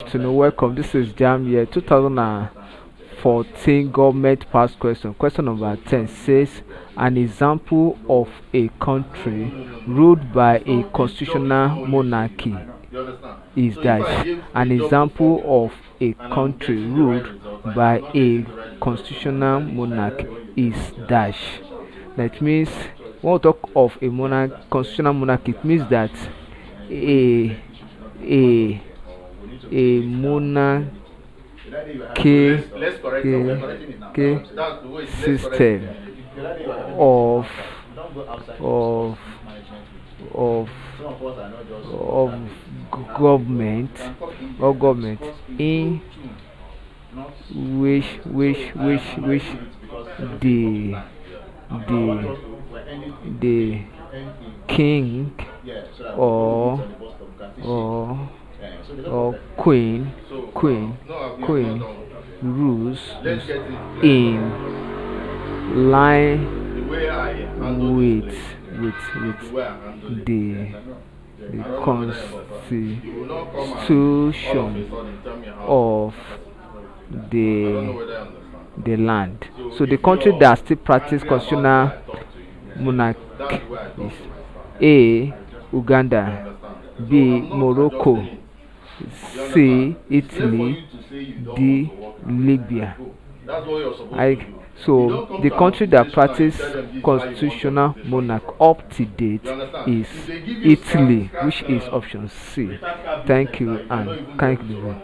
To know, welcome. This is Jamb here. 2014 government past question. Question number 10 says an example of a country ruled by a constitutional monarchy is dash. An example of a country ruled by a constitutional monarch is dash. That means when we talk of a constitutional monarch, it means that a a a monarchy system of of of of government or government in which the the king or or queen rules in line with the constitution of the land. So the country that still practice constitutional monarchy is A. Uganda, B. Morocco, C. Italy, D. Libya. So the country that practice constitutional monarch up to date is Italy, which is option C. Thank you and thank you.